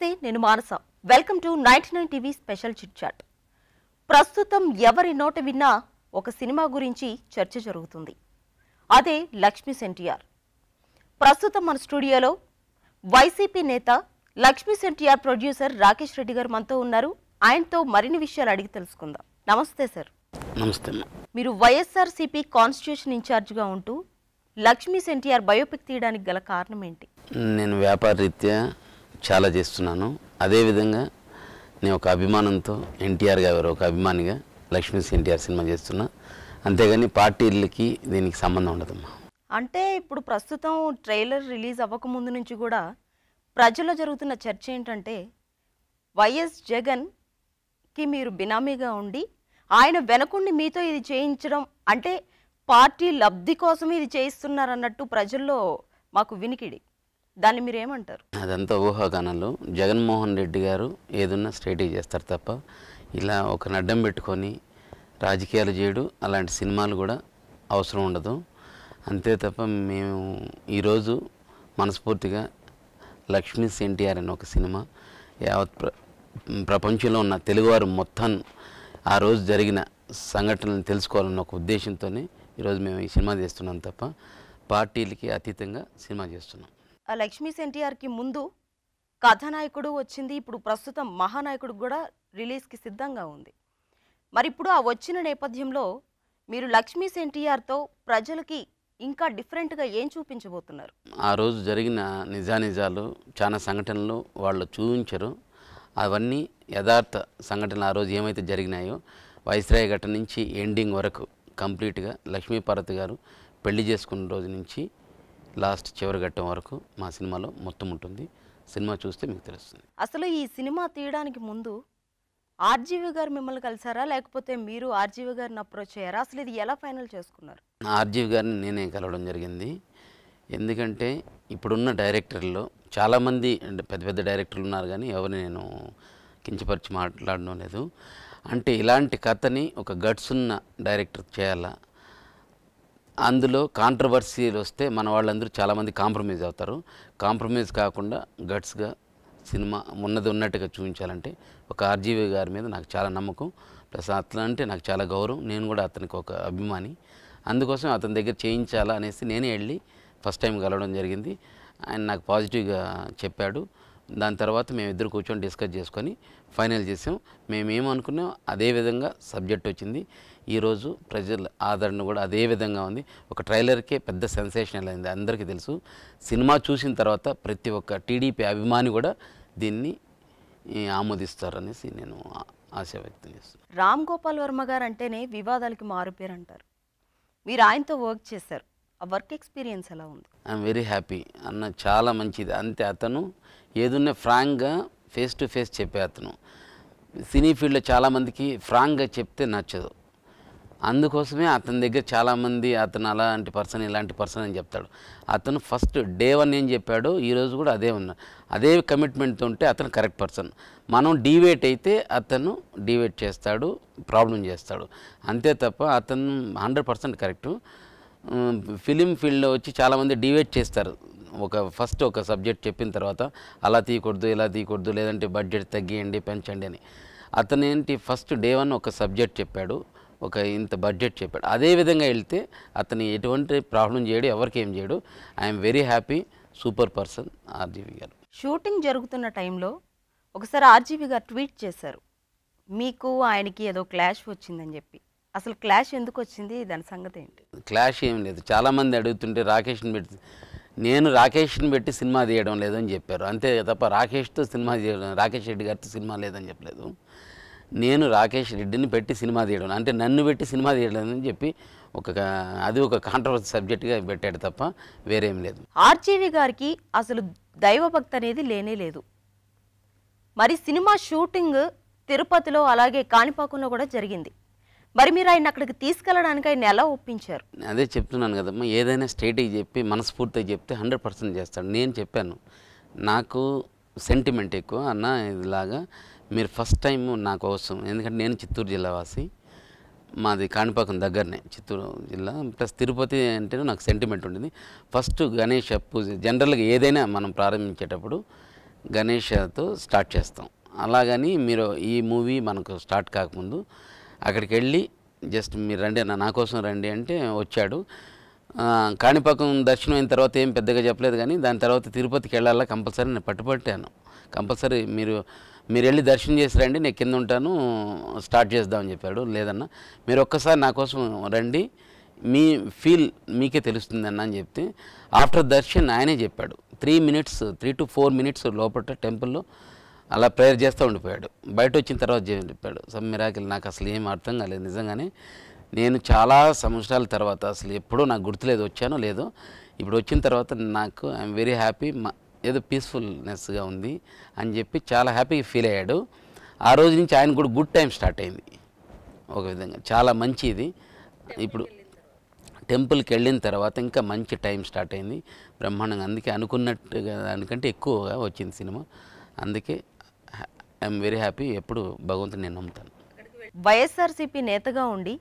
నమస్తే, నేను Manasa. Welcome to 99 TV special chit chat. ప్రస్తుతం ఎవరి నోట విన్నా ఒక సినిమా గురించి చర్చ జరుగుతుంది. అదే లక్ష్మీస్ ఎన్టీఆర్. ప్రస్తుతం మన స్టూడియోలో వైసీపీ నేత లక్ష్మీస్ ఎన్టీఆర్ ప్రొడ్యూసర్ రాకేష్ రెడ్డి గారు మనతో ఉన్నారు. ఆయనతో మరిన్ని విషయాలు అడిగి తెలుసుకుందాం. నమస్తే సార్. నమస్తే. మీరు వైఎస్ఆర్సీపీ కాన్స్టిట్యూషన్ ఇన్ఛార్జ్గా ఉంటూ లక్ష్మీస్ ఎన్టీఆర్ బయోపిక్ తీయడానికి గల కారణం ఏంటి? నేను వ్యాపార రీత్యా చాలా చేస్తున్నాను. అదేవిధంగా నేను ఒక అభిమానంతో ఎన్టీఆర్ గారు ఒక అభిమానిగా లక్ష్మీస్ ఎన్టీఆర్ సినిమా చేస్తున్నా. అంతేగాని పార్టీలకి దీనికి సంబంధం ఉండదమ్మా. అంటే ఇప్పుడు ప్రస్తుతం ట్రైలర్ రిలీజ్ అవ్వకముందు నుంచి కూడా ప్రజల్లో జరుగుతున్న చర్చ ఏంటంటే వైఎస్ జగన్కి మీరు బినామీగా ఉండి ఆయన వెనకుండి మీతో ఇది చేయించడం అంటే పార్టీ లబ్ధి కోసం ఇది చేయిస్తున్నారన్నట్టు ప్రజల్లో మాకు వినికిడి. దాన్ని మీరు ఏమంటారు? అదంతా ఊహాగానాలు. జగన్మోహన్ రెడ్డి గారు ఏదన్నా స్ట్రాటజీ చేస్తారు తప్ప ఇలా ఒక అడ్డం పెట్టుకొని రాజకీయాలు చేయడు, అలాంటి సినిమాలు కూడా అవసరం ఉండదు. అంతే తప్ప మేము ఈరోజు మనస్ఫూర్తిగా లక్ష్మీస్ ఎన్టీఆర్ అనే ఒక సినిమా యావత్ ప్రపంచంలో ఉన్న తెలుగువారు మొత్తం ఆ రోజు జరిగిన సంఘటనలను తెలుసుకోవాలన్న ఒక ఉద్దేశంతోనే ఈరోజు మేము ఈ సినిమా చేస్తున్నాం తప్ప పార్టీలకి అతీతంగా సినిమా చేస్తున్నాం. ఆ లక్ష్మీస్ ఎన్టీఆర్కి ముందు కథానాయకుడు వచ్చింది, ఇప్పుడు ప్రస్తుతం మహానాయకుడు కూడా రిలీజ్కి సిద్ధంగా ఉంది. మరి ఇప్పుడు ఆ వచ్చిన నేపథ్యంలో మీరు లక్ష్మీస్ ఎన్టీఆర్తో ప్రజలకి ఇంకా డిఫరెంట్గా ఏం చూపించబోతున్నారు? ఆ రోజు జరిగిన నిజానిజాలు చాలా సంఘటనలు వాళ్ళు చూపించరు. అవన్నీ యథార్థ సంఘటనలు. ఆ రోజు ఏమైతే జరిగినాయో వైస్రాయ్ ఘటన నుంచి ఎండింగ్ వరకు కంప్లీట్గా లక్ష్మీపార్వతి గారు పెళ్లి చేసుకున్న రోజు నుంచి లాస్ట్ చివరి ఘట్టం వరకు మా సినిమాలో మొత్తం ఉంటుంది. సినిమా చూస్తే మీకు తెలుస్తుంది. అసలు ఈ సినిమా తీయడానికి ముందు ఆర్జీవి గారు మిమ్మల్ని కలిసారా, లేకపోతే మీరు ఆర్జీవి గారిని అప్రోచ్ అయ్యారా? అసలు ఇది ఎలా ఫైనల్ చేసుకున్నారు? ఆర్జీవి గారిని నేనే కలవడం జరిగింది. ఎందుకంటే ఇప్పుడున్న డైరెక్టర్లో చాలామంది పెద్ద పెద్ద డైరెక్టర్లు ఉన్నారు, కానీ ఎవరిని నేను కించపరిచి మాట్లాడడం లేదు. అంటే ఇలాంటి కథని ఒక గట్స్ ఉన్న డైరెక్టర్ చేయాలా, అందులో కాంట్రవర్సీలు వస్తే మన వాళ్ళందరూ చాలామంది కాంప్రమైజ్ అవుతారు. కాంప్రమైజ్ కాకుండా గట్స్గా సినిమా ఉన్నది ఉన్నట్టుగా చూపించాలంటే ఒక ఆర్జీవి గారి మీద నాకు చాలా నమ్మకం, ప్లస్ అతను అంటే నాకు చాలా గౌరవం. నేను కూడా అతనికి ఒక అభిమాని. అందుకోసం అతని దగ్గర చేయించాలా అనేసి నేనే వెళ్ళి ఫస్ట్ టైం కలవడం జరిగింది. ఆయన నాకు పాజిటివ్గా చెప్పాడు. దాని తర్వాత మేమిద్దరు కూర్చొని డిస్కస్ చేసుకొని ఫైనల్ చేసాం. మేమేమనుకున్నాం అదే విధంగా సబ్జెక్ట్ వచ్చింది. ఈరోజు ప్రజల ఆదరణ కూడా అదే విధంగా ఉంది. ఒక ట్రైలర్కే పెద్ద సెన్సేషనల్ అయింది, అందరికీ తెలుసు. సినిమా చూసిన తర్వాత ప్రతి ఒక్క టీడీపీ అభిమాని కూడా దీన్ని ఆమోదిస్తారనేసి నేను ఆశ వ్యక్తం చేస్తున్నాను. రామ్ గోపాల్ వర్మ గారు అంటేనే వివాదాలకి మారుపేరు అంటారు. మీరు ఆయనతో వర్క్ చేశారు, ఆ వర్క్ ఎక్స్పీరియన్స్ ఎలా ఉంది? ఐఎమ్ వెరీ హ్యాపీ అన్న, చాలా మంచిది. అంతే, అతను ఏదున్నా ఫ్రాంక్గా ఫేస్ టు ఫేస్ చెప్పే అతను. సినీ ఫీల్డ్లో చాలామందికి ఫ్రాంక్గా చెప్తే నచ్చదు. అందుకోసమే అతని దగ్గర చాలామంది అతను అలాంటి పర్సన్ ఇలాంటి పర్సన్ అని చెప్తాడు. అతను ఫస్ట్ డే 1 ఏం చెప్పాడో ఈరోజు కూడా అదే ఉన్నా, అదే కమిట్మెంట్తో ఉంటే అతను కరెక్ట్ పర్సన్. మనం డివేట్ అయితే అతను డివేట్ చేస్తాడు, ప్రాబ్లం చేస్తాడు. అంతే తప్ప అతను 100% కరెక్టు. ఫిలిం ఫీల్డ్లో వచ్చి చాలామంది డివేట్ చేస్తారు. ఫస్ట్ ఒక సబ్జెక్ట్ చెప్పిన తర్వాత అలా తీయకూడదు, ఇలా తీయకూడదు, లేదంటే బడ్జెట్ తగ్గియండి, పెంచండి అని. అతను ఏంటి ఫస్ట్ డే 1 ఒక సబ్జెక్ట్ చెప్పాడు, ఒక ఇంత బడ్జెట్ చెప్పాడు. అదే విధంగా వెళ్తే అతను ఎటువంటి ప్రాబ్లం చేయడు, ఎవరికి ఏం చేయడు. I'm very happy. Super person RGV గారు. షూటింగ్ జరుగుతున్న టైంలో ఒకసారి ఆర్జీవి గారు ట్వీట్ చేశారు, మీకు ఆయనకి ఏదో క్లాష్ వచ్చిందని చెప్పి. అసలు క్లాష్ ఎందుకు వచ్చింది, దాని సంగతి ఏంటి? క్లాష్ ఏం లేదు. చాలామంది అడుగుతుంటే నేను రాకేష్ని పెట్టి సినిమా తీయడం లేదని చెప్పారు. అంతే తప్ప రాకేష్తో సినిమా తీయడం, రాకేష్ రెడ్డి గారితో సినిమా లేదని చెప్పలేదు. నేను రాకేష్ రెడ్డిని పెట్టి సినిమా తీయడం, అంటే నన్ను పెట్టి సినిమా తీయడం అని చెప్పి అది ఒక కాంట్రవర్సీ సబ్జెక్ట్గా పెట్టాడు తప్ప వేరేం లేదు. ఆర్జీవి గారికి అసలు దైవభక్తి అనేది లేనే లేదు. మరి సినిమా షూటింగ్ తిరుపతిలో అలాగే కాణిపాకంలో కూడా జరిగింది. మరి మీరు ఆయన అక్కడికి తీసుకెళ్ళడానికి ఆయన ఎలా ఒప్పించారు? అదే చెప్తున్నాను కదమ్మా, ఏదైనా స్ట్రాటజీ చెప్పి మనస్ఫూర్తిగా చెప్తే 100% చేస్తాడు. నేను చెప్పాను, నాకు సెంటిమెంట్ ఎక్కువ అన్న, ఇదిలాగా మీరు ఫస్ట్ టైం నా కోసం, ఎందుకంటే నేను చిత్తూరు జిల్లా వాసి, మాది కాణిపాకం దగ్గరనే చిత్తూరు జిల్లా, ప్లస్ తిరుపతి అంటే నాకు సెంటిమెంట్ ఉంటుంది. ఫస్ట్ గణేష్ పూజ జనరల్గా ఏదైనా మనం ప్రారంభించేటప్పుడు గణేష్తో స్టార్ట్ చేస్తాం. అలాగని మీరు ఈ మూవీ మనకు స్టార్ట్ కాకముందు అక్కడికి వెళ్ళి జస్ట్ మీరు రండి అన్న, నా కోసం రండి అంటే వచ్చాడు. కాణిపాకం దర్శనం అయిన తర్వాత ఏం పెద్దగా చెప్పలేదు, కానీ దాని తర్వాత తిరుపతికి వెళ్ళాలా కంపల్సరీ నేను పట్టుపట్టాను. కంపల్సరీ మీరు వెళ్ళి దర్శనం చేసి రండి, నేను కింద ఉంటాను, స్టార్ట్ చేద్దామని చెప్పాడు. లేదన్నా మీరు ఒక్కసారి నా కోసం రండి, మీ ఫీల్ మీకే తెలుస్తుంది అన్న అని చెప్తే ఆఫ్టర్ దర్శన్ ఆయనే చెప్పాడు 3 to 4 మినిట్స్ లోపల టెంపుల్లో అలా ప్రేయర్ చేస్తూ ఉండిపోయాడు. బయట వచ్చిన తర్వాత చెప్పాడు సమ్ మిరాకిల్. నాకు అసలు ఏం అర్థం కాలేదు నిజంగానే. నేను చాలా సంవత్సరాల తర్వాత అసలు ఎప్పుడూ నాకు గుర్తులేదు వచ్చానో లేదో, ఇప్పుడు వచ్చిన తర్వాత నాకు ఐఎమ్ వెరీ హ్యాపీ, ఏదో పీస్ఫుల్నెస్గా ఉంది అని చెప్పి చాలా హ్యాపీగా ఫీల్ అయ్యాడు. ఆ రోజు నుంచి ఆయన కూడా గుడ్ టైం స్టార్ట్ అయింది ఒక విధంగా, చాలా మంచిది. ఇప్పుడు టెంపుల్కి వెళ్ళిన తర్వాత ఇంకా మంచి టైం స్టార్ట్ అయింది బ్రహ్మాండంగా. అందుకే అనుకున్నట్టుగా దానికంటే ఎక్కువగా వచ్చింది సినిమా. అందుకే ఐఎమ్ వెరీ హ్యాపీ. ఎప్పుడు భగవంతుని నేను నమ్ముతాను. వైఎస్ఆర్సీపీ నేతగా ఉండి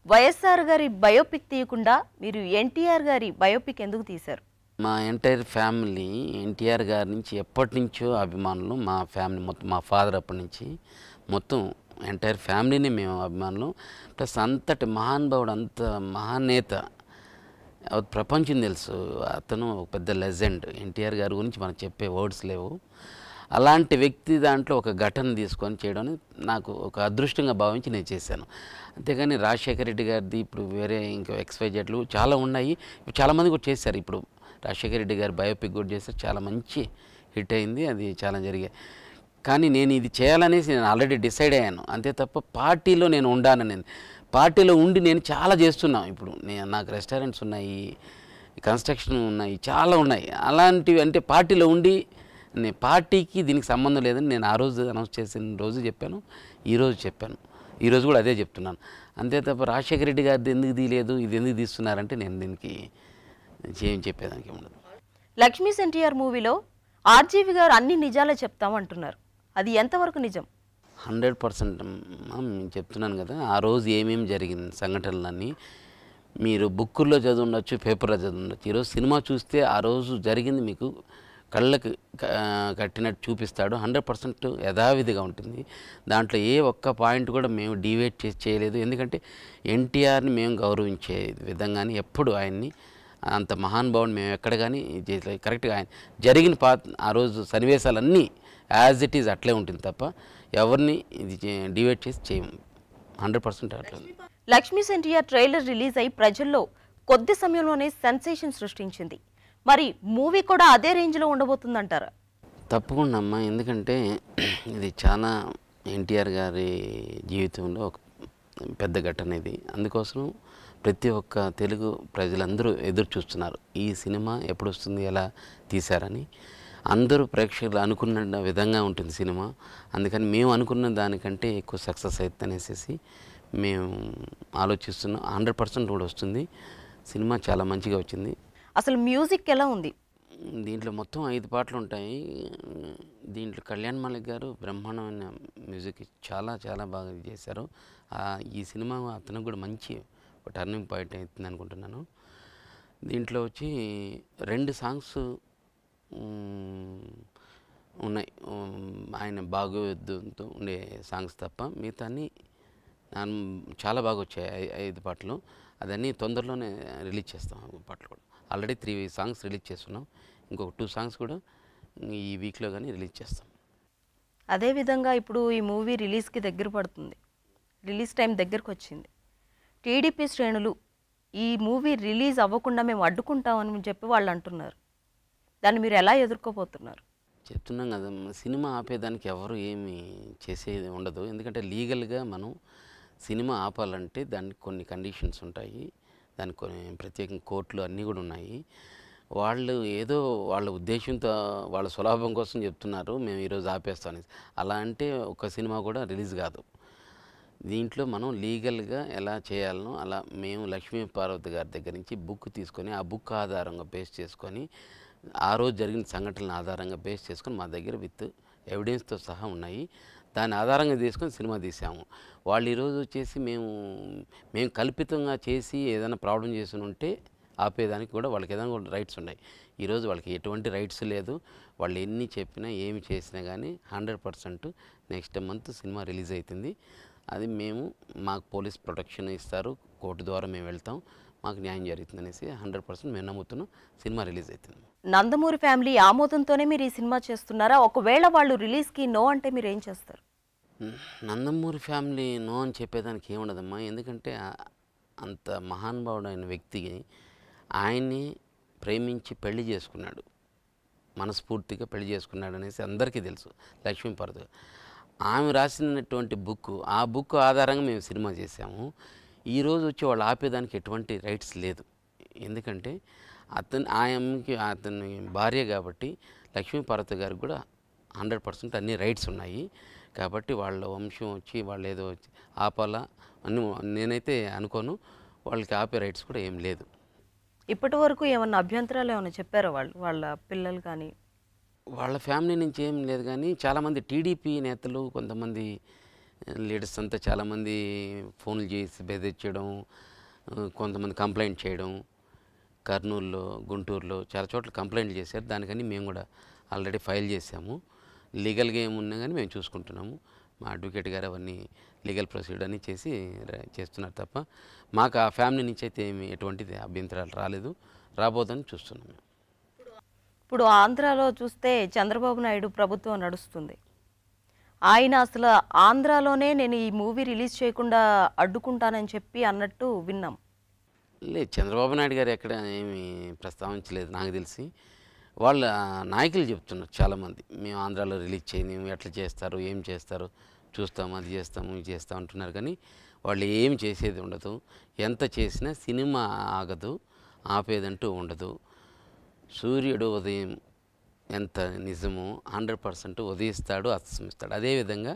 వైఎస్ఆర్ గారి బయోపిక్ తీయకుండా మీరు ఎన్టీఆర్ గారి బయోపిక్ ఎందుకు తీశారు? మా ఎంటైర్ ఫ్యామిలీ ఎన్టీఆర్ గారి నుంచి ఎప్పటి నుంచో అభిమానులు. మా ఫ్యామిలీ మొత్తం, మా ఫాదర్ అప్పటి నుంచి మొత్తం ఎంటైర్ ఫ్యామిలీని మేము అభిమానులు. ప్లస్ అంతటి మహానుభావుడు, అంత మహానేత ప్రపంచం తెలుసు. అతను ఒక పెద్ద లెజెండ్. ఎన్టీఆర్ గారి గురించి మనకు చెప్పే వర్డ్స్ లేవు. అలాంటి వ్యక్తి దాంట్లో ఒక ఘటన తీసుకొని చేయడం నాకు ఒక అదృష్టంగా భావించి నేను చేశాను. అంతేగాని రాజశేఖర రెడ్డి గారిది ఇప్పుడు వేరే ఇంకా XYZలు చాలా ఉన్నాయి. చాలామంది కూడా చేశారు. ఇప్పుడు రాజశేఖర రెడ్డి గారి బయోపిక్ కూడా చేశారు, చాలా మంచి హిట్ అయింది, అది చాలా జరిగాయి. కానీ నేను ఇది చేయాలనేసి నేను ఆల్రెడీ డిసైడ్ అయ్యాను. అంతే తప్ప పార్టీలో నేను ఉండాలని, పార్టీలో ఉండి నేను చాలా చేస్తున్నాను. ఇప్పుడు నాకు రెస్టారెంట్స్ ఉన్నాయి, కన్స్ట్రక్షన్ ఉన్నాయి, చాలా ఉన్నాయి. అలాంటివి అంటే పార్టీలో ఉండి నేను పార్టీకి దీనికి సంబంధం లేదని నేను ఆ రోజు అనౌన్స్ చేసిన రోజు చెప్పాను, ఈరోజు చెప్పాను, ఈరోజు కూడా అదే చెప్తున్నాను. అంతే తప్ప రాజశేఖర రెడ్డి గారిది ఎందుకు తీయలేదు, ఇది ఎందుకు తీస్తున్నారంటే నేను దీనికి ఏం చెప్పేదానికి ఉండదు. లక్ష్మీస్ ఎన్టీఆర్ మూవీలో ఆర్జీవి గారు అన్ని నిజాలే చెప్తామంటున్నారు, అది ఎంతవరకు నిజం? 100% నేను చెప్తున్నాను కదా. ఆ రోజు ఏమేమి జరిగింది సంఘటనలన్నీ మీరు బుక్కుల్లో చదివి ఉండొచ్చు, పేపర్లో చదివి ఉండొచ్చు. ఈరోజు సినిమా చూస్తే ఆ రోజు జరిగింది మీకు కళ్ళకి కట్టినట్టు చూపిస్తాడు. 100% యథావిధిగా ఉంటుంది. దాంట్లో ఏ ఒక్క పాయింట్ కూడా మేము డివేట్ చేసి చేయలేదు. ఎందుకంటే ఎన్టీఆర్ని మేము గౌరవించే విధంగానే ఎప్పుడు ఆయన్ని, అంత మహానుభావుని మేము ఎక్కడ కానీ కరెక్ట్గా ఆయన జరిగిన ఆ రోజు సన్నివేశాలన్నీ యాజ్ ఇట్ ఈజ్ అట్లే ఉంటుంది తప్ప ఎవరిని ఇది డివేట్ చేసి చేయము. 100% అట్లా ఉంది. లక్ష్మీస్ ఎన్టీఆర్ ట్రైలర్ రిలీజ్ అయి ప్రజల్లో కొద్ది సమయంలోనే సెన్సేషన్ సృష్టించింది. మరి మూవీ కూడా అదే రేంజ్లో ఉండబోతుందంటారా? తప్పకుండా అమ్మా. ఎందుకంటే ఇది చాలా ఎన్టీఆర్ గారి జీవితంలో ఒక పెద్ద ఘటన ఇది. అందుకోసం ప్రతి ఒక్క తెలుగు ప్రజలందరూ ఎదురు చూస్తున్నారు ఈ సినిమా ఎప్పుడు వస్తుంది, ఎలా తీశారని. అందరూ ప్రేక్షకులు అనుకున్న విధంగా ఉంటుంది సినిమా. అందుకని మేము అనుకున్న దానికంటే ఎక్కువ సక్సెస్ అవుతుంది అనేసి మేము ఆలోచిస్తున్నాం. 100% కూడా వస్తుంది. సినిమా చాలా మంచిగా వచ్చింది. అసలు మ్యూజిక్ ఎలా ఉంది? దీంట్లో మొత్తం 5 పాటలు ఉంటాయి. దీంట్లో కళ్యాణ్ మాలిక్ గారు బ్రహ్మాండమైన మ్యూజిక్ చాలా చాలా బాగా చేశారు. ఈ సినిమా అతనికి కూడా మంచి టర్నింగ్ పాయింట్ అవుతుంది అనుకుంటున్నాను. దీంట్లో వచ్చి 2 సాంగ్స్ ఉన్నాయి ఆయన భాగవతంతో ఉండే సాంగ్స్ తప్ప. మిగతా అన్నీ చాలా బాగా వచ్చాయి 5 పాటలు. అదన్నీ తొందరలోనే రిలీజ్ చేస్తాం. పాటలు కూడా ఆల్రెడీ 3 సాంగ్స్ రిలీజ్ చేస్తున్నాం. ఇంకొక 2 సాంగ్స్ కూడా ఈ వీక్లో కానీ రిలీజ్ చేస్తాం. అదేవిధంగా ఇప్పుడు ఈ మూవీ రిలీజ్కి దగ్గర పడుతుంది, రిలీజ్ టైం దగ్గరకు వచ్చింది. టీడీపీ శ్రేణులు ఈ మూవీ రిలీజ్ అవ్వకుండా మేము అడ్డుకుంటామని చెప్పి వాళ్ళు అంటున్నారు. దాన్ని మీరు ఎలా ఎదుర్కోబోతున్నారు? చెప్తున్నాం కదా, సినిమా ఆపేదానికి ఎవరు ఏమి చేసేది ఉండదు. ఎందుకంటే లీగల్గా మనం సినిమా ఆపాలంటే దానికి కొన్ని కండిషన్స్ ఉంటాయి, దానికి కొన్ని ప్రత్యేకంగా కోర్టులు అన్నీ కూడా ఉన్నాయి. వాళ్ళు ఏదో వాళ్ళ ఉద్దేశంతో వాళ్ళ సులభం కోసం చెప్తున్నారు మేము ఈరోజు ఆపేస్తామని. అలా అంటే ఒక సినిమా కూడా రిలీజ్ కాదు. దీంట్లో మనం లీగల్గా ఎలా చేయాలనో అలా మేము లక్ష్మీ పార్వతి గారి దగ్గర నుంచి బుక్ తీసుకొని ఆ బుక్ ఆధారంగా బేస్ చేసుకొని ఆ రోజు జరిగిన సంఘటనల ఆధారంగా బేస్ చేసుకొని మా దగ్గర విత్ ఎవిడెన్స్తో సహా ఉన్నాయి. దాని ఆధారంగా తీసుకొని సినిమా తీసాము. వాళ్ళు ఈరోజు వచ్చేసి మేము కల్పితంగా చేసి ఏదైనా ప్రాబ్లం చేసి ఉంటే ఆపేదానికి కూడా వాళ్ళకి ఏదైనా కూడా రైట్స్ ఉన్నాయి. ఈరోజు వాళ్ళకి ఎటువంటి రైట్స్ లేదు. వాళ్ళు ఎన్ని చెప్పినా ఏమి చేసినా కానీ 100% నెక్స్ట్ మంత్ సినిమా రిలీజ్ అవుతుంది. అది మాకు పోలీస్ ప్రొటెక్షన్ ఇస్తారు, కోర్టు ద్వారా మేము వెళ్తాం, మాకు న్యాయం జరుగుతుంది అనేసి 100% మేము నమ్ముతున్నాం. సినిమా రిలీజ్ అవుతుంది. నందమూరి ఫ్యామిలీ ఆమోదంతోనే మీరు ఈ సినిమా చేస్తున్నారా? ఒకవేళ వాళ్ళు రిలీజ్కి నో అంటే మీరు ఏం చేస్తారు? నందమూరి ఫ్యామిలీ నో అని చెప్పేదానికి ఏముండదమ్మా. ఎందుకంటే అంత మహానుభావుడైన వ్యక్తికి ఆయన్ని ప్రేమించి పెళ్లి చేసుకున్నాడు, మనస్ఫూర్తిగా పెళ్లి చేసుకున్నాడు అనేసి అందరికీ తెలుసు. లక్ష్మీపార్వతి ఆమె రాసినటువంటి ఆ బుక్ ఆధారంగా మేము సినిమా చేసాము. ఈరోజు వచ్చి వాళ్ళు ఆపేదానికి ఎటువంటి రైట్స్ లేదు. ఎందుకంటే అతని భార్య కాబట్టి లక్ష్మీపార్వతి గారికి కూడా 100% అన్ని రైట్స్ ఉన్నాయి. కాబట్టి వాళ్ళ వంశం వచ్చి వాళ్ళు ఏదో వచ్చి ఆపాలా అని నేనైతే అనుకోను. వాళ్ళకి ఆపే రైట్స్ కూడా ఏం లేదు. ఇప్పటి వరకు ఏమన్నా అభ్యంతరాలు ఏమైనా చెప్పారా వాళ్ళ పిల్లలు కానీ? వాళ్ళ ఫ్యామిలీ నుంచి ఏం లేదు, కానీ చాలామంది టీడీపీ నేతలు, కొంతమంది లీడర్స్ అంతా చాలామంది ఫోన్లు చేసి బెదిరించడం, కొంతమంది కంప్లైంట్ చేయడం, కర్నూలులో, గుంటూరులో చాలా చోట్ల కంప్లైంట్లు చేశారు. దానికని మేము కూడా ఆల్రెడీ ఫైల్ చేసాము. లీగల్గా ఏమున్నా కానీ మేము చూసుకుంటున్నాము. మా అడ్వకేట్ గారు అవన్నీ లీగల్ ప్రొసీడర్ అని చేస్తున్నారు తప్ప మాకు ఆ ఫ్యామిలీ నుంచి అయితే ఎటువంటిది అభ్యంతరాలు రాలేదు, రాబోదని చూస్తున్నాం. ఇప్పుడు ఆంధ్రాలో చూస్తే చంద్రబాబు నాయుడు ప్రభుత్వం నడుస్తుంది. ఆయన అసలు ఆంధ్రాలోనే నేను ఈ మూవీ రిలీజ్ చేయకుండా అడ్డుకుంటానని చెప్పి అన్నట్టు విన్నాం. లేదు, చంద్రబాబు నాయుడు గారు ఎక్కడ ఏమి ప్రస్తావించలేదు నాకు తెలిసి. వాళ్ళ నాయకులు చెప్తున్నారు చాలామంది, మేము ఆంధ్రాలో రిలీజ్ చేయని, ఎట్లా చేస్తారు, ఏం చేస్తారు, చూస్తాము, అది చేస్తాము, ఇది చేస్తాం అంటున్నారు. కానీ వాళ్ళు ఏం చేసేది ఉండదు. ఎంత చేసినా సినిమా ఆగదు, ఆపేదంటూ ఉండదు. సూర్యుడు ఉదయం ఎంత నిజమో 100% ఉదయిస్తాడు, అస్తమిస్తాడు. అదేవిధంగా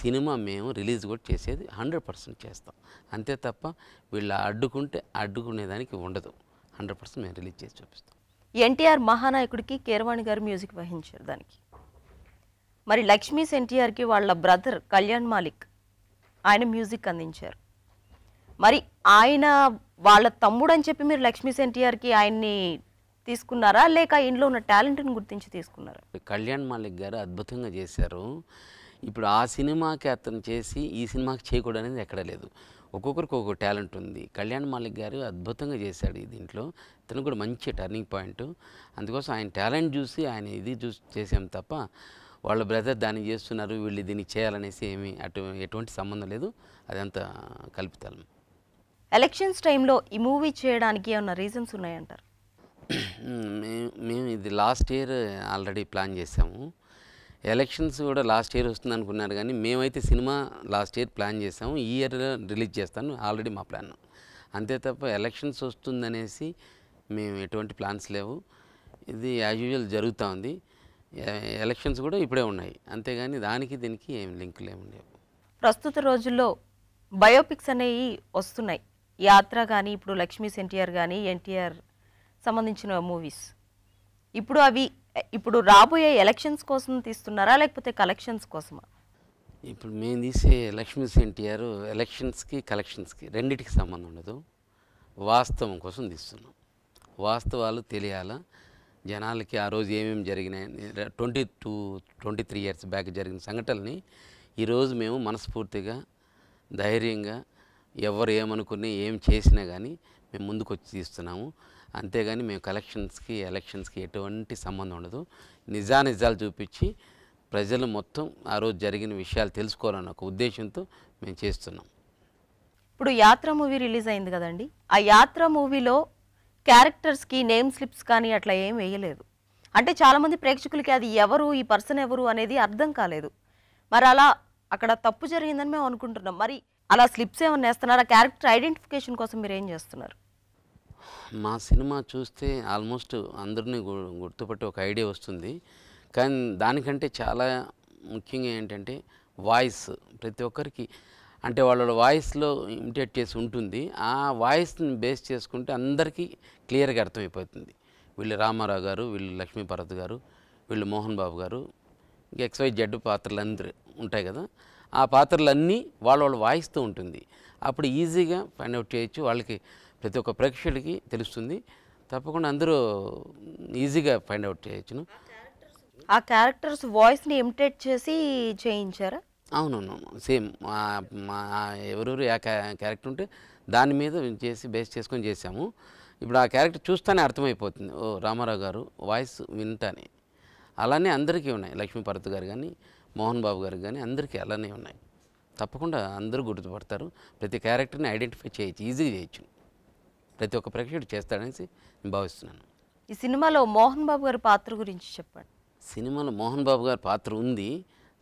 సినిమా మేము రిలీజ్ కూడా చేసేది 100% చేస్తాం. అంతే తప్ప వీళ్ళు అడ్డుకునేదానికి ఉండదు. 100% మేము రిలీజ్ చేసి చూపిస్తాం. ఎన్టీఆర్ మహానాయకుడికి కీరవాణి గారు మ్యూజిక్ వహించారు. దానికి మరి లక్ష్మీస్ ఎన్టీఆర్కి వాళ్ళ బ్రదర్ కళ్యాణ్ మాలిక్ ఆయన మ్యూజిక్ అందించారు. మరి ఆయన వాళ్ళ తమ్ముడు అని చెప్పి మీరు లక్ష్మీస్ ఎన్టీఆర్కి ఆయన్ని తీసుకున్నారా, లేక ఇంట్లో ఉన్న టాలెంట్ని గుర్తించి తీసుకున్నారా? కళ్యాణ్ మాలిక్ గారు అద్భుతంగా చేశారు. ఇప్పుడు ఆ సినిమాకి అతను చేసి ఈ సినిమాకి చేయకూడదు అనేది ఎక్కడ లేదు. ఒక్కొక్కరికి ఒక్కొక్క టాలెంట్ ఉంది. కళ్యాణ్ మాలిక్ గారు అద్భుతంగా చేశాడు దీంట్లో. ఇతను కూడా మంచి టర్నింగ్ పాయింట్. అందుకోసం ఆయన టాలెంట్ చూసి ఆయన ఇది చూసి చేసాం తప్ప వాళ్ళ బ్రదర్ దాన్ని చేస్తున్నారు, వీళ్ళు దీన్ని చేయాలనేసి ఎటువంటి సంబంధం లేదు. అదంతా కల్పితాలు. ఎలక్షన్స్ టైంలో ఈ మూవీ చేయడానికి ఏమన్నా రీజన్స్ ఉన్నాయంటారు? మేము ఇది లాస్ట్ ఇయర్ ఆల్రెడీ ప్లాన్ చేసాము. ఎలక్షన్స్ కూడా లాస్ట్ ఇయర్ వస్తుంది అనుకున్నారు, కానీ మేమైతే సినిమా లాస్ట్ ఇయర్ ప్లాన్ చేసాము. ఈ ఇయర్ రిలీజ్ చేస్తాను ఆల్రెడీ మా ప్లాన్. అంతే తప్ప ఎలక్షన్స్ వస్తుందనేసి మేము ఎటువంటి ప్లాన్స్ లేవు. ఇది యాజ్ యూజువల్ జరుగుతూ ఉంది. ఎలక్షన్స్ కూడా ఇప్పుడే ఉన్నాయి, అంతేగాని దానికి దీనికి ఏం లింకులు ఏమి లేవు. ప్రస్తుత రోజుల్లో బయోపిక్స్ అనేవి వస్తున్నాయి. యాత్ర కానీ, ఇప్పుడు లక్ష్మీస్ ఎన్టీఆర్ కానీ, ఎన్టీఆర్ సంబంధించిన మూవీస్ ఇప్పుడు రాబోయే ఎలక్షన్స్ కోసం తీస్తున్నారా, లేకపోతే కలెక్షన్స్ కోసమా? ఇప్పుడు మేము తీసే లక్ష్మీస్ ఎన్టీఆర్ ఎలక్షన్స్కి కలెక్షన్స్కి రెండింటికి సంబంధం ఉండదు. వాస్తవం కోసం తీస్తున్నాం. వాస్తవాలు తెలియాలా జనాలకి. ఆ రోజు ఏమేమి జరిగినాయి, 23 years బ్యాక్ జరిగిన సంఘటనల్ని ఈరోజు మేము మనస్ఫూర్తిగా, ధైర్యంగా, ఎవరు ఏమనుకుని ఏం చేసినా కానీ మేము ముందుకు వచ్చి తీస్తున్నాము. అంతేగాని మేము కలెక్షన్స్కి ఎలక్షన్స్కి ఎటువంటి సంబంధం ఉండదు. నిజాలు చూపించి ప్రజలు మొత్తం ఆ రోజు జరిగిన విషయాలు తెలుసుకోవాలన్న ఒక ఉద్దేశంతో మేము చేస్తున్నాం. ఇప్పుడు యాత్ర మూవీ రిలీజ్ అయింది కదండి, ఆ యాత్ర మూవీలో క్యారెక్టర్స్కి నేమ్ స్లిప్స్ కానీ అట్లా ఏం వేయలేదు. అంటే చాలామంది ప్రేక్షకులకి అది ఎవరు, ఈ పర్సన్ ఎవరు అనేది అర్థం కాలేదు. మరి అలా అక్కడ తప్పు జరిగిందని మేము అనుకుంటున్నాం. మరి అలా స్లిప్స్ ఏమన్నా వేస్తున్నారా? క్యారెక్టర్ ఐడెంటిఫికేషన్ కోసం మీరు ఏం చేస్తున్నారు? మా సినిమా చూస్తే ఆల్మోస్ట్ అందరినీ గుర్తుపట్టి ఒక ఐడియా వస్తుంది. కానీ దానికంటే చాలా ముఖ్యంగా ఏంటంటే వాయిస్. ప్రతి ఒక్కరికి అంటే వాళ్ళ వాయిస్లో ఇమిటేట్ చేసి ఉంటుంది. ఆ వాయిస్ని బేస్ చేసుకుంటే అందరికీ క్లియర్గా అర్థమైపోతుంది. వీళ్ళు రామారావు గారు, వీళ్ళు లక్ష్మీపార్వతి గారు, వీళ్ళు మోహన్ బాబు గారు, XYZ పాత్రలు అందరూ ఉంటాయి కదా. ఆ పాత్రలన్నీ వాళ్ళ వాయిస్తో ఉంటుంది. అప్పుడు ఈజీగా ఫైండ్ అవుట్ చేయొచ్చు. వాళ్ళకి ప్రతి ఒక్క ప్రేక్షకుడికి తెలుస్తుంది. తప్పకుండా అందరూ ఈజీగా ఫైండ్ అవుట్ చేయొచ్చును. ఆ క్యారెక్టర్స్ వాయిస్ని ఇమిటేట్ చేసి చేయించారా? అవునవును. సేమ్ మా ఎవరెవరు క్యారెక్టర్ ఉంటే దాని మీద బేస్ చేసుకొని చేసాము. ఇప్పుడు ఆ క్యారెక్టర్ చూస్తేనే అర్థమైపోతుంది. ఓ రామారావు గారు వాయిస్ వింటానే. అలానే అందరికీ ఉన్నాయి. లక్ష్మీపార్వతి గారు కానీ, మోహన్ బాబు గారికి కానీ అందరికీ అలానే ఉన్నాయి. తప్పకుండా అందరూ గుర్తుపడతారు. ప్రతి క్యారెక్టర్ని ఐడెంటిఫై చేయొచ్చు, ఈజీగా చేయొచ్చు. ప్రతి ఒక్క ప్రేక్షకుడు చేస్తాడనేసి నేను భావిస్తున్నాను. ఈ సినిమాలో మోహన్ బాబు గారి పాత్ర గురించి చెప్పండి. సినిమాలో మోహన్ బాబు గారి పాత్ర ఉంది.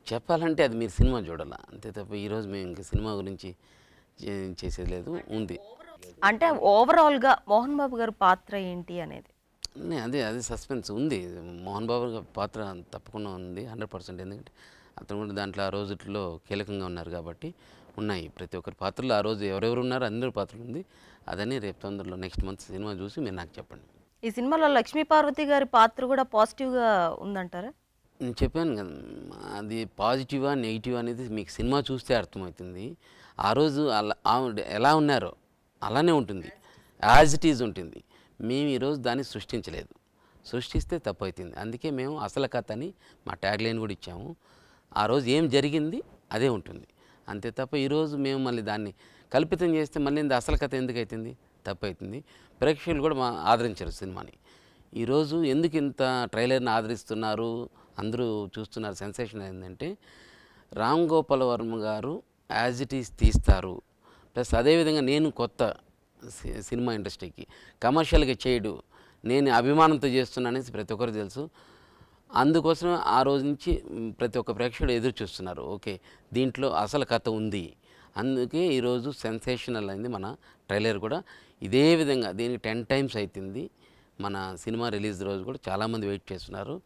చెప్పాలంటే అది మీరు సినిమా చూడాలి. అంతే తప్ప ఈరోజు మేము ఇంక సినిమా గురించి చేసేది లేదు. ఉంది అంటే ఓవరాల్గా మోహన్ బాబు గారి పాత్ర ఏంటి అనేది. అదే అదే సస్పెన్స్ ఉంది. మోహన్ బాబు గారి పాత్ర తప్పకుండా ఉంది 100%. ఎందుకంటే అతను కూడా దాంట్లో ఆ రోజుల్లో కీలకంగా ఉన్నారు కాబట్టి ఉన్నాయి. ప్రతి ఒక్కరి పాత్రలు ఆ రోజు ఎవరెవరు ఉన్నారో అందరి పాత్రలు ఉంది. అదని రేపు తొందరలో నెక్స్ట్ మంత్ సినిమా చూసి మీరు నాకు చెప్పండి. ఈ సినిమాలో లక్ష్మీపార్వతి గారి పాత్ర కూడా పాజిటివ్గా ఉందంటారా? నేను చెప్పాను కదా, అది పాజిటివా నెగిటివ్ అనేది మీకు సినిమా చూస్తే అర్థమవుతుంది. ఆ రోజు అలా ఆవిడ ఎలా ఉన్నారో అలానే ఉంటుంది, యాజ్ ఇట్ ఈజ్ ఉంటుంది. మేము ఈరోజు దాన్ని సృష్టించలేదు. సృష్టిస్తే తప్పు అవుతుంది. అందుకే మేము అసలు కథ అని మా ట్యాగ్ లైన్ కూడా ఇచ్చాము. ఆ రోజు ఏం జరిగింది అదే ఉంటుంది. అంతే తప్ప ఈరోజు మేము మళ్ళీ దాన్ని కల్పితం చేస్తే మళ్ళీ అసలు కథ ఎందుకు అవుతుంది, తప్పు అవుతుంది. ప్రేక్షకులు కూడా ఆదరించారు సినిమాని. ఈరోజు ఎందుకు ఇంత ట్రైలర్ని ఆదరిస్తున్నారు, అందరూ చూస్తున్నారు, సెన్సేషన్ ఏంటంటే రామ్ గోపాల్ వర్మ గారు యాజ్ ఇట్ ఈజ్ తీస్తారు. ప్లస్ అదేవిధంగా నేను కొత్త సినిమా ఇండస్ట్రీకి కమర్షియల్గా చేయడు, నేను అభిమానంతో చేస్తున్నా అనేసి ప్రతి ఒక్కరికి తెలుసు. అందుకోసం ఆ రోజు నుంచి ప్రతి ఒక్క ప్రేక్షకుడు ఎదురు చూస్తున్నారు. ఓకే, దీంట్లో అసలు కథ ఉంది. అందుకే ఈరోజు సెన్సేషనల్ అయింది మన ట్రైలర్ కూడా. ఇదే విధంగా దీనికి 10 times అవుతుంది. మన సినిమా రిలీజ్ రోజు కూడా చాలామంది వెయిట్ చేస్తున్నారు.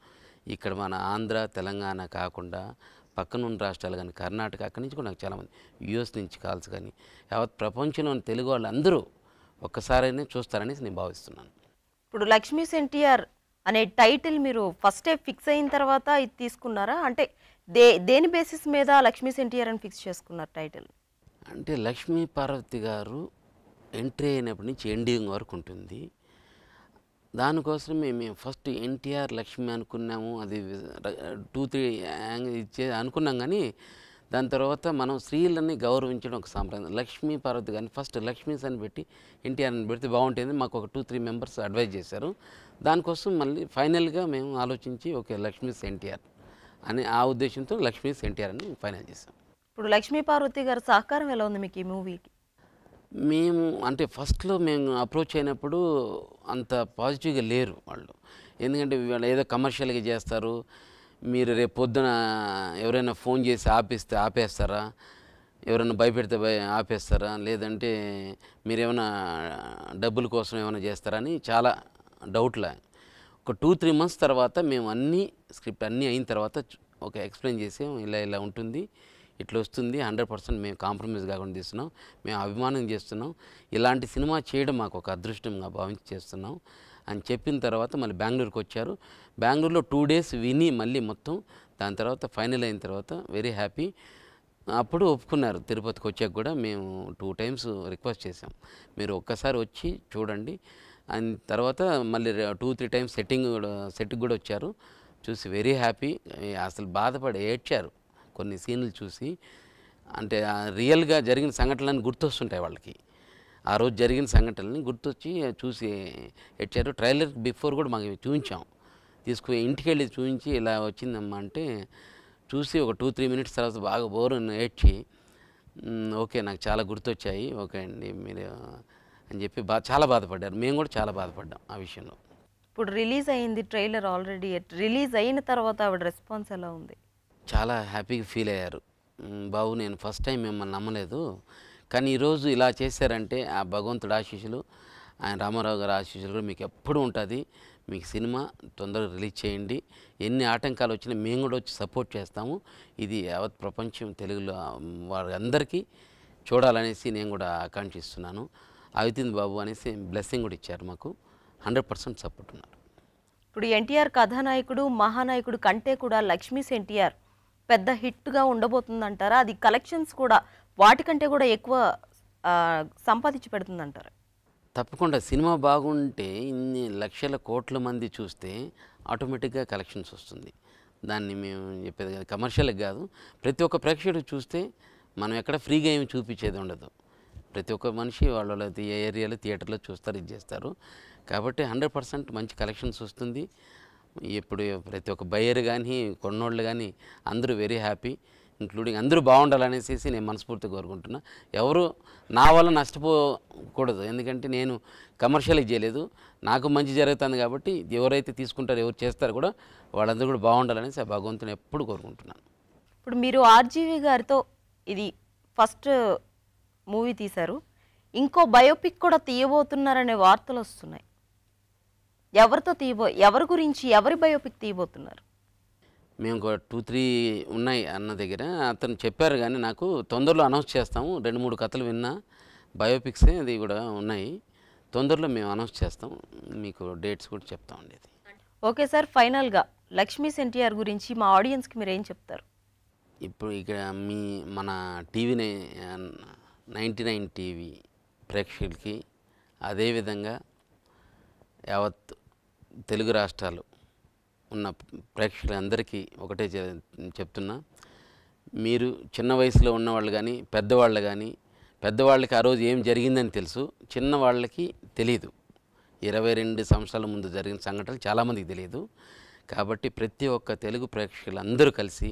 ఇక్కడ మన ఆంధ్ర తెలంగాణ కాకుండా పక్కనున్న రాష్ట్రాలు కానీ కర్ణాటక, అక్కడి నుంచి కూడా నాకు చాలామంది యూఎస్ నుంచి కాల్స్ కానీ యావత్ ప్రపంచంలోని తెలుగు వాళ్ళు అందరూ ఒక్కసారైనా చూస్తారనేసి నేను భావిస్తున్నాను. ఇప్పుడు లక్ష్మీస్ ఎన్టీఆర్ అనే టైటిల్ మీరు ఫస్టే ఫిక్స్ అయిన తర్వాత ఇది తీసుకున్నారా? అంటే దేని బేసిస్ మీద లక్ష్మీస్ ఎన్టీఆర్ అని ఫిక్స్ చేసుకున్నారు టైటిల్? అంటే లక్ష్మీ పార్వతి గారు ఎంట్రీ అయినప్పటి నుంచి ఎండింగ్ వరకు ఉంటుంది. దానికోసమే మేము ఫస్ట్ ఎన్టీఆర్ లక్ష్మి అనుకున్నాము. అది 2-3 ఇచ్చే అనుకున్నాం. కానీ దాని తర్వాత మనం స్త్రీలని గౌరవించడం ఒక సాంప్రదాయం. లక్ష్మీ పార్వతి గారిని ఫస్ట్ లక్ష్మీస్ అని పెట్టి ఎన్టీఆర్ అని పెడితే బాగుంటుంది. మాకు ఒక 2-3 మెంబర్స్ అడ్వైజ్ చేశారు. దానికోసం మళ్ళీ ఫైనల్గా మేము ఆలోచించి ఓకే లక్ష్మీస్ ఎన్టీఆర్ అని ఆ ఉద్దేశంతో లక్ష్మీస్ ఎన్టీఆర్ అని ఫైనల్ చేసాం. ఇప్పుడు లక్ష్మీ పార్వతి గారి సహకారం ఎలా ఉంది మీకు ఈ మూవీకి? మేము అంటే ఫస్ట్లో మేము అప్రోచ్ అయినప్పుడు అంత పాజిటివ్గా లేరు వాళ్ళు. ఎందుకంటే వాళ్ళు ఏదో కమర్షియల్గా చేస్తారు, మీరు రేపు పొద్దున ఎవరైనా ఫోన్ చేసి ఆపేస్తారా, ఎవరైనా భయపెడితే ఆపేస్తారా, లేదంటే మీరేమైనా డబ్బుల కోసం ఏమైనా చేస్తారా అని చాలా డౌట్లా. ఒక 2-3 months తర్వాత మేము స్క్రిప్ట్ అన్నీ అయిన తర్వాత ఒక ఎక్స్ప్లెయిన్ చేసాం. ఇలా ఇలా ఉంటుంది, ఇట్లా వస్తుంది, 100% మేము కాంప్రమైజ్ కాకుండా తీస్తున్నాం, మేము అభిమానం చేస్తున్నాం, ఇలాంటి సినిమా చేయడం మాకు ఒక అదృష్టంగా భావించి చేస్తున్నాం అని చెప్పిన తర్వాత మళ్ళీ బెంగళూరుకి వచ్చారు. బెంగళూరులో 2 days విని మళ్ళీ మొత్తం దాని తర్వాత ఫైనల్ అయిన తర్వాత వెరీ హ్యాపీ. అప్పుడు ఒప్పుకున్నారు. తిరుపతికి వచ్చాక కూడా మేము 2 times రిక్వెస్ట్ చేసాం, మీరు ఒక్కసారి వచ్చి చూడండి. అండ్ తర్వాత మళ్ళీ 2-3 times సెట్కి కూడా వచ్చారు. చూసి వెరీ హ్యాపీ. అసలు బాధపడి ఏడ్చారు కొన్ని సీన్లు చూసి. అంటే రియల్గా జరిగిన సంఘటనలను గుర్తొస్తుంటాయి వాళ్ళకి. ఆ రోజు జరిగిన సంఘటనలని గుర్తొచ్చి చూసి ఏడ్చారు. ట్రైలర్ బిఫోర్ కూడా మాకు చూపించాం, తీసుకుని ఇంటికి వెళ్ళి చూపించి ఇలా వచ్చిందమ్మా అంటే చూసి ఒక 2-3 minutes తర్వాత బాగా బోరుని ఏడ్చి ఓకే నాకు చాలా గుర్తొచ్చాయి, ఓకే అండి మీరు అని చెప్పి చాలా బాధపడ్డారు. మేము కూడా చాలా బాధపడ్డాం ఆ విషయంలో. ఇప్పుడు రిలీజ్ అయింది ట్రైలర్ ఆల్రెడీ. రిలీజ్ అయిన తర్వాత ఆవిడ రెస్పాన్స్ ఎలా ఉంది? చాలా హ్యాపీగా ఫీల్ అయ్యారు. బాబు నేను ఫస్ట్ టైం మిమ్మల్ని నమ్మలేదు, కానీ ఈరోజు ఇలా చేశారంటే ఆ భగవంతుడు ఆశీస్సులు, ఆయన రామారావు గారి ఆశీస్సులు కూడా మీకు ఎప్పుడు ఉంటుంది. మీకు సినిమా తొందరగా రిలీజ్ చేయండి, ఎన్ని ఆటంకాలు వచ్చినా మేము కూడా వచ్చి సపోర్ట్ చేస్తాము. ఇది యావత్ ప్రపంచం తెలుగులో వారందరికీ చూడాలనేసి నేను కూడా ఆకాంక్షిస్తున్నాను. అవుతుంది బాబు అనేసి బ్లెస్సింగ్ కూడా ఇచ్చారు. మాకు 100% సపోర్ట్ ఉన్నారు. ఇప్పుడు ఎన్టీఆర్ కథానాయకుడు మహానాయకుడు కంటే కూడా లక్ష్మీస్ ఎన్టీఆర్ పెద్ద హిట్గా ఉండబోతుందంటారా? అది కలెక్షన్స్ కూడా వాటికంటే కూడా ఎక్కువ సంపాదించి పెడుతుందంటారా? తప్పకుండా సినిమా బాగుంటే ఇన్ని లక్షల కోట్ల మంది చూస్తే ఆటోమేటిక్గా కలెక్షన్స్ వస్తుంది. దాన్ని మేము చెప్పేది కాదు, కమర్షియల్కి కాదు, ప్రతి ఒక్క ప్రేక్షకుడు చూస్తే మనం ఎక్కడ ఫ్రీగా ఏమి చూపించేది ఉండదు. ప్రతి ఒక్క మనిషి వాళ్ళ ఏరియాలో థియేటర్లో చూస్తారు, ఇది చేస్తారు. కాబట్టి 100% మంచి కలెక్షన్స్ వస్తుంది. ఇప్పుడు ప్రతి ఒక్క బయ్యర్ కానీ కొన్నోళ్ళు కానీ అందరూ వెరీ హ్యాపీ, ఇంక్లూడింగ్ అందరూ బాగుండాలనేసి నేను మనస్ఫూర్తిగా కోరుకుంటున్నా. ఎవరు నా వల్ల నష్టపోకూడదు, ఎందుకంటే నేను కమర్షియల్గా చేయలేదు, నాకు మంచి జరుగుతుంది. కాబట్టి ఎవరైతే తీసుకుంటారో ఎవరు చేస్తారో కూడా వాళ్ళందరూ కూడా బాగుండాలనేసి ఆ భగవంతుని ఎప్పుడు కోరుకుంటున్నాను. ఇప్పుడు మీరు ఆర్జీవి గారితో ఇది ఫస్ట్ మూవీ తీశారు, ఇంకో బయోపిక్ కూడా తీయబోతున్నారనే వార్తలు వస్తున్నాయి. ఎవరితో ఎవరి గురించి ఎవరి బయోపిక్ తీయబోతున్నారు? మేము ఒక 2-3 ఉన్నాయి అన్న దగ్గర, అతను చెప్పారు కానీ నాకు తొందరలో అనౌన్స్ చేస్తాము. 2-3 కథలు విన్నా, బయోపిక్సే అది కూడా ఉన్నాయి. తొందరలో మేము అనౌన్స్ చేస్తాం, మీకు డేట్స్ కూడా చెప్తామండి. అది ఓకే సార్, ఫైనల్గా లక్ష్మీస్ ఎన్టీఆర్ గురించి మా ఆడియన్స్కి మీరు ఏం చెప్తారు? ఇప్పుడు ఇక్కడ మన టీవీని 99 టీవీ ప్రేక్షకులకి, అదేవిధంగా యావత్ తెలుగు రాష్ట్రాలు ఉన్న ప్రేక్షకులందరికీ ఒకటే చెప్తున్నా, మీరు చిన్న వయసులో ఉన్నవాళ్ళు కానీ పెద్దవాళ్ళు కానీ, పెద్దవాళ్ళకి ఆ రోజు ఏం జరిగిందని తెలుసు, చిన్నవాళ్ళకి తెలియదు. 22 సంవత్సరాల ముందు జరిగిన సంఘటనలు చాలామందికి తెలియదు. కాబట్టి ప్రతి ఒక్క తెలుగు ప్రేక్షకులందరూ కలిసి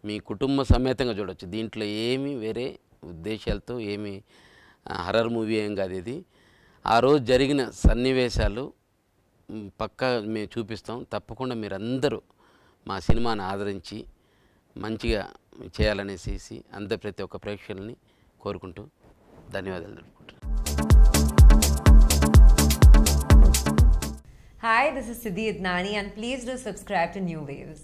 మీ కుటుంబ సమేతంగా చూడవచ్చు. దీంట్లో ఏమీ వేరే ఉద్దేశాలతో ఏమీ హర్రర్ మూవీ ఏం కాదు. ఇది ఆ రోజు జరిగిన సన్నివేశాలు పక్కా మేము చూపిస్తాం. తప్పకుండా మీరందరూ మా సినిమాని ఆదరించి మంచిగా చేయాలనేసి అందరు ప్రతి ఒక్క ప్రేక్షకులని కోరుకుంటూ ధన్యవాదాలు తెలుపుకుంటున్నాను. Hi, this is Siddhi Idnani and please do subscribe to New Waves.